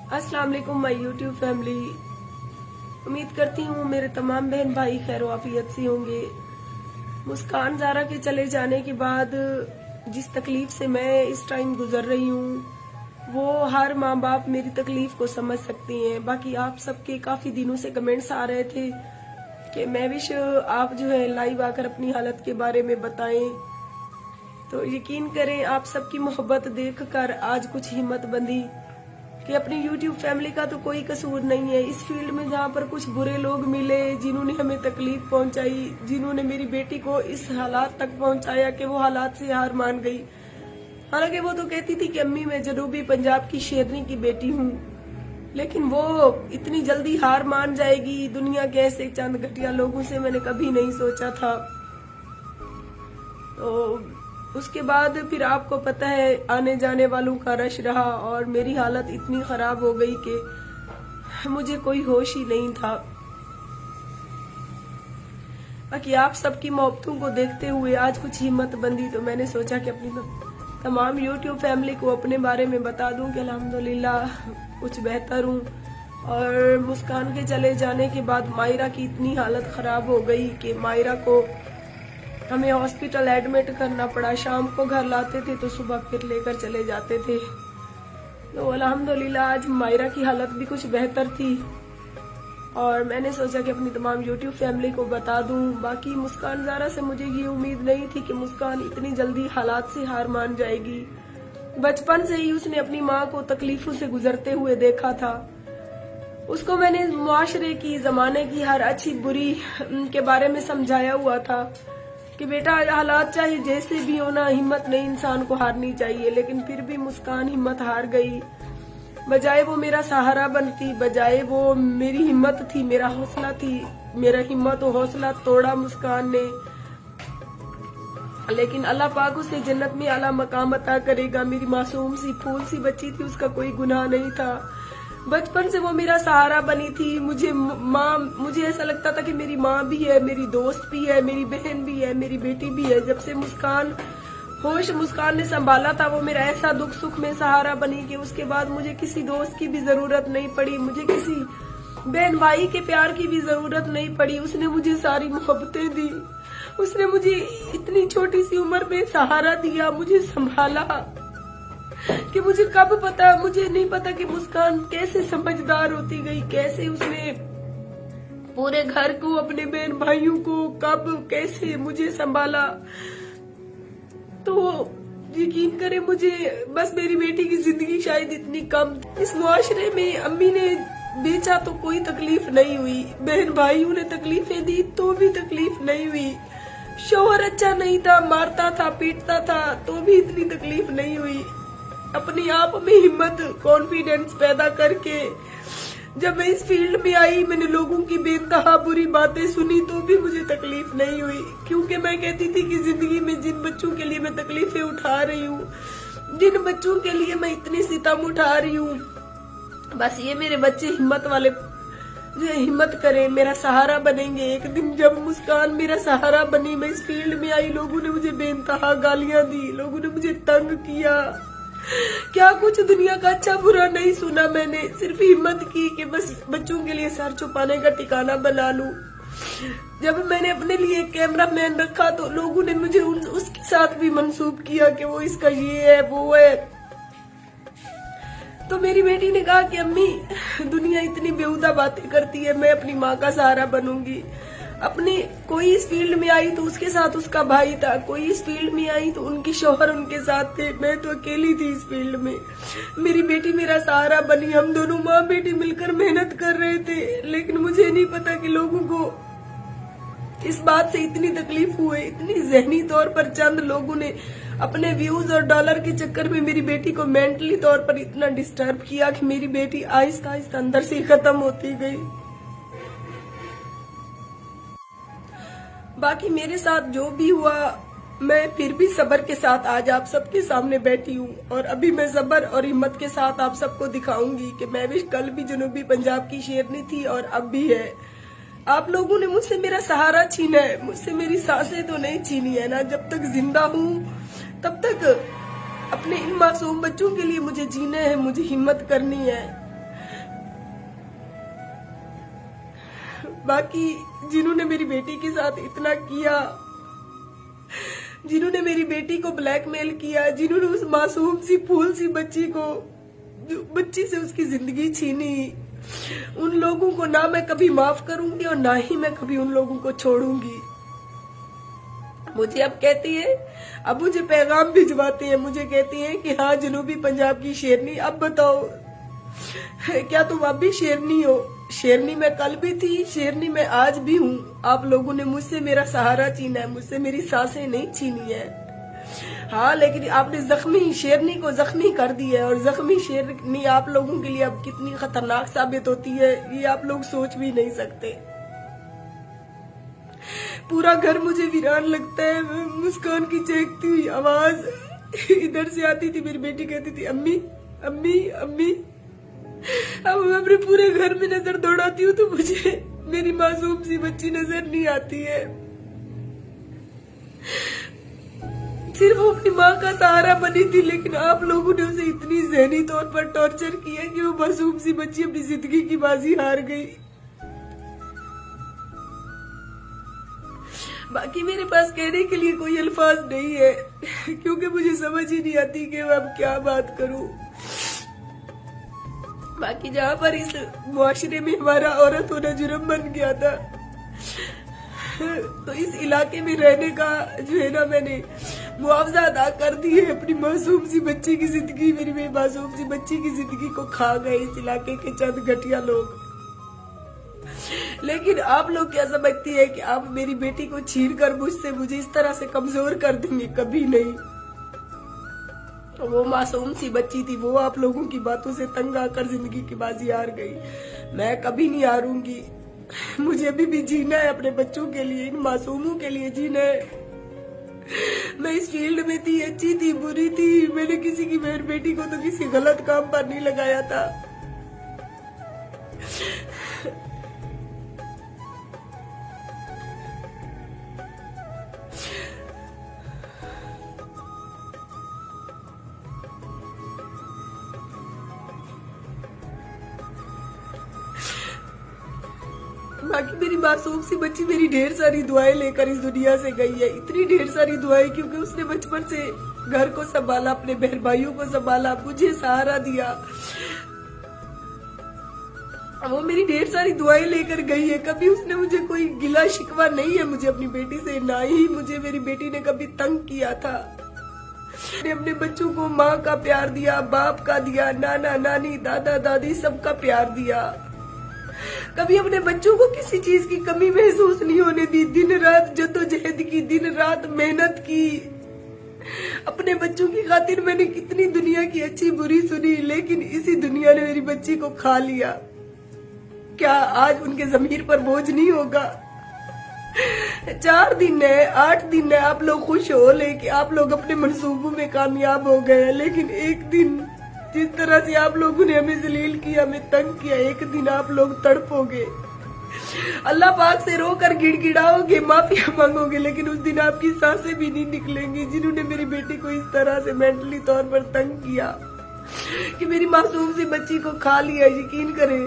अस्सलाम वालेकुम my YouTube family. उम्मीद करती हूँ मेरे तमाम बहन भाई खैर आफियत से होंगे। मुस्कान ज़ारा के चले जाने के बाद जिस तकलीफ से मैं इस टाइम गुजर रही हूँ वो हर माँ बाप मेरी तकलीफ को समझ सकती हैं। बाकी आप सबके काफ़ी दिनों से कमेंट्स आ रहे थे कि मैं विश आप जो है लाइव आकर अपनी हालत के बारे में बताएं। तो यकीन करें आप सबकी मोहब्बत देखकर आज कुछ हिम्मत बंधी कि अपनी YouTube फैमिली का तो कोई कसूर नहीं है। इस फील्ड में जहाँ पर कुछ बुरे लोग मिले जिन्होंने हमें तकलीफ पहुंचाई, जिन्होंने मेरी बेटी को इस हालात तक पहुंचाया कि वो हालात से हार मान गई। हालांकि वो तो कहती थी कि अम्मी मैं जनूबी पंजाब की शेरनी की बेटी हूँ, लेकिन वो इतनी जल्दी हार मान जाएगी दुनिया के ऐसे चंद घटिया लोगों से मैंने कभी नहीं सोचा था। तो उसके बाद फिर आपको पता है आने जाने वालों का रश रहा और मेरी हालत इतनी खराब हो गई कि मुझे कोई होश ही नहीं था। बाकी आप सबकी मोहब्बतों को देखते हुए आज कुछ हिम्मत बंदी तो मैंने सोचा कि अपनी तमाम YouTube फैमिली को अपने बारे में बता दूं कि अल्हम्दुलिल्लाह कुछ बेहतर हूँ। और मुस्कान के चले जाने के बाद मायरा की इतनी हालत खराब हो गई कि मायरा को हमें हॉस्पिटल एडमिट करना पड़ा। शाम को घर लाते थे तो सुबह फिर लेकर चले जाते थे। तो अल्हम्दुलिल्लाह आज मायरा की हालत भी कुछ बेहतर थी और मैंने सोचा कि अपनी तमाम YouTube फैमिली को बता दूं। बाकी मुस्कान ज़ारा से मुझे ये उम्मीद नहीं थी कि मुस्कान इतनी जल्दी हालात से हार मान जाएगी। बचपन से ही उसने अपनी माँ को तकलीफों से गुजरते हुए देखा था। उसको मैंने मुआशरे की, जमाने की हर अच्छी बुरी के बारे में समझाया हुआ था कि बेटा हालात चाहे जैसे भी हो ना, हिम्मत नहीं इंसान को हारनी चाहिए। लेकिन फिर भी मुस्कान हिम्मत हार गई। बजाय वो मेरा सहारा बनती, बजाय वो मेरी हिम्मत थी, मेरा हौसला थी, मेरा हिम्मत और हौसला तोड़ा मुस्कान ने। लेकिन अल्लाह पाक उसे जन्नत में आला मकाम अता करेगा। मेरी मासूम सी फूल सी बच्ची थी, उसका कोई गुनाह नहीं था। बचपन से वो मेरा सहारा बनी थी। मुझे ऐसा लगता था कि मेरी माँ भी है, मेरी दोस्त भी है, मेरी बहन भी है, मेरी बेटी भी है। जब से मुस्कान ने संभाला था वो मेरा ऐसा दुख सुख में सहारा बनी कि उसके बाद मुझे किसी दोस्त की भी जरूरत नहीं पड़ी, मुझे किसी बहन भाई के प्यार की भी जरूरत नहीं पड़ी। उसने मुझे सारी मोहब्बतें दी, उसने मुझे इतनी छोटी सी उम्र में सहारा दिया, मुझे संभाला कि मुझे नहीं पता कि मुस्कान कैसे समझदार होती गई, कैसे उसने पूरे घर को, अपने बहन भाइयों को कैसे मुझे संभाला। तो यकीन करें मुझे बस मेरी बेटी की जिंदगी शायद इतनी कम, इस मुआशरे में अम्मी ने बेचा तो कोई तकलीफ नहीं हुई, बहन भाइयों ने तकलीफें दी तो भी तकलीफ नहीं हुई, शौहर अच्छा नहीं था, मारता था, पीटता था तो भी इतनी तकलीफ नहीं हुई। अपने आप में हिम्मत, कॉन्फिडेंस पैदा करके जब मैं इस फील्ड में आई, मैंने लोगों की बेनतहा बुरी बातें सुनी तो भी मुझे तकलीफ नहीं हुई, क्योंकि मैं कहती थी कि जिंदगी में जिन बच्चों के लिए मैं तकलीफें उठा रही हूँ, जिन बच्चों के लिए मैं इतनी सितम उठा रही हूँ, बस ये मेरे बच्चे हिम्मत वाले जो हिम्मत करें, मेरा सहारा बनेंगे। एक दिन जब मुस्कान मेरा सहारा बनी, मैं इस फील्ड में आई, लोगों ने मुझे बेनतहा गालियां दी, लोगों ने मुझे तंग किया, क्या कुछ दुनिया का अच्छा बुरा नहीं सुना। मैंने सिर्फ हिम्मत की कि बस बच्चों के लिए सर छुपाने का ठिकाना बना लूं। जब मैंने अपने लिए कैमरा मैन रखा तो लोगों ने मुझे उसके साथ भी मंसूब किया कि वो इसका ये है वो है। तो मेरी बेटी ने कहा कि अम्मी दुनिया इतनी बेहुदा बातें करती है, मैं अपनी माँ का सहारा बनूंगी। कोई इस फील्ड में आई तो उसके साथ उसका भाई था, कोई इस फील्ड में आई तो उनकी शौहर उनके साथ थे, मैं तो अकेली थी इस फील्ड में। मेरी बेटी मेरा सहारा बनी, हम दोनों माँ बेटी मिलकर मेहनत कर रहे थे। लेकिन मुझे नहीं पता कि लोगों को इस बात से इतनी तकलीफ हुई, इतनी जहनी तौर पर चंद लोगों ने अपने व्यूज और डॉलर के चक्कर में मेरी बेटी को मेंटली तौर पर इतना डिस्टर्ब किया कि मेरी बेटी आहिस्ता आहिस्ता अंदर से खत्म होती गई। बाकी मेरे साथ जो भी हुआ, मैं फिर भी सब्र के साथ आज आप सबके सामने बैठी हूँ और अभी मैं सब्र और हिम्मत के साथ आप सबको दिखाऊंगी कि मैं भी कल भी जनूबी पंजाब की शेरनी थी और अब भी है। आप लोगों ने मुझसे मेरा सहारा छीना है, मुझसे मेरी सांसें तो नहीं छीनी है ना। जब तक जिंदा हूँ तब तक अपने इन मासूम बच्चों के लिए मुझे जीना है, मुझे हिम्मत करनी है। बाकी जिन्होंने मेरी बेटी के साथ इतना किया, जिन्होंने मेरी बेटी को ब्लैकमेल किया, जिन्होंने उस मासूम सी फूल सी बच्ची से उसकी जिंदगी छीनी, उन लोगों को ना मैं कभी माफ करूंगी और ना ही मैं कभी उन लोगों को छोड़ूंगी। मुझे अब कहती है, अब मुझे पैगाम भिजवाती है, मुझे कहती है कि हाँ जनूबी पंजाब की शेरनी, अब बताओ क्या तुम अब भी शेरनी हो? शेरनी मैं कल भी थी, शेरनी मैं आज भी हूँ। आप लोगों ने मुझसे मेरा सहारा छीना है, मुझसे मेरी सांसें नहीं छीनी है। हाँ, लेकिन आपने जख्मी शेरनी को जख्मी कर दिया है, और जख्मी शेरनी आप लोगों के लिए अब कितनी खतरनाक साबित होती है ये आप लोग सोच भी नहीं सकते। पूरा घर मुझे वीरान लगता है। मुस्कान की चहकती हुई आवाज इधर से आती थी, मेरी बेटी कहती थी अम्मी अम्मी अम्मी। अब मैं अपने पूरे घर में नजर दौड़ाती हूँ तो मुझे मेरी मासूम सी बच्ची नजर नहीं आती है। सिर्फ वो अपनी माँ का सहारा बनी थी, लेकिन आप लोगों ने उसे इतनी जहनी तौर पर टॉर्चर किया कि वो मासूम सी बच्ची अपनी जिंदगी की बाजी हार गई। बाकी मेरे पास कहने के लिए कोई अल्फाज नहीं है, क्योंकि मुझे समझ ही नहीं आती कि मैं अब क्या बात करूं। बाकी जहाँ पर इस मुआशरे में हमारा औरत होना जुर्म बन गया था, तो इस इलाके में रहने का जो है ना, मैंने मुआवजा अदा कर दी है। अपनी मासूम सी बच्ची की जिंदगी, मेरी मासूम सी बच्ची की जिंदगी को खा गए इस इलाके के चंद घटिया लोग। लेकिन आप लोग क्या समझती है कि आप मेरी बेटी को छीन कर मुझे इस तरह से कमजोर कर देंगे? कभी नहीं। तो वो मासूम सी बच्ची थी, वो आप लोगों की बातों से तंग आकर जिंदगी की बाजी हार गई। मैं कभी नहीं हारूंगी। मुझे अभी भी जीना है, अपने बच्चों के लिए, इन मासूमों के लिए जीना है। मैं इस फील्ड में थी, अच्छी थी, बुरी थी, मैंने किसी की मेरी बेटी को तो किसी गलत काम पर नहीं लगाया था। बाकी मेरी मासूम सी बच्ची मेरी ढेर सारी दुआएं लेकर इस दुनिया से गई है। इतनी ढेर सारी दुआएं, क्योंकि उसने बचपन से घर को संभाला, अपने बहन भाइयों को संभाला, मुझे सहारा दिया। वो मेरी ढेर सारी दुआएं लेकर गई है। कभी उसने मुझे कोई गिला शिकवा नहीं है मुझे अपनी बेटी से, ना ही मुझे मेरी बेटी ने कभी तंग किया था। मैंने अपने बच्चों को माँ का प्यार दिया, बाप का दिया, नाना नानी दादा दादी सबका प्यार दिया। कभी अपने बच्चों को किसी चीज की कमी महसूस नहीं होने दी। दिन रात जद्दोजहद की, दिन रात मेहनत की। अपने बच्चों की खातिर मैंने कितनी दुनिया की अच्छी बुरी सुनी, लेकिन इसी दुनिया ने मेरी बच्ची को खा लिया। क्या आज उनके जमीर पर बोझ नहीं होगा? 4 दिन है, 8 दिन है, आप लोग खुश हो, लेकिन आप लोग अपने मंसूबों में कामयाब हो गए। लेकिन एक दिन जिस तरह से आप लोगों ने हमें जलील किया, हमें तंग किया, एक दिन आप लोग तड़पोगे, अल्लाह पाक से रोकर गिड़गिड़ाओगे, माफिया मांगोगे, लेकिन उस दिन आपकी सांसें भी नहीं निकलेंगी। जिन्होंने मेरी बेटी को इस तरह से मेंटली तौर पर तंग किया कि मेरी मासूम सी बच्ची को खा लिया, यकीन करें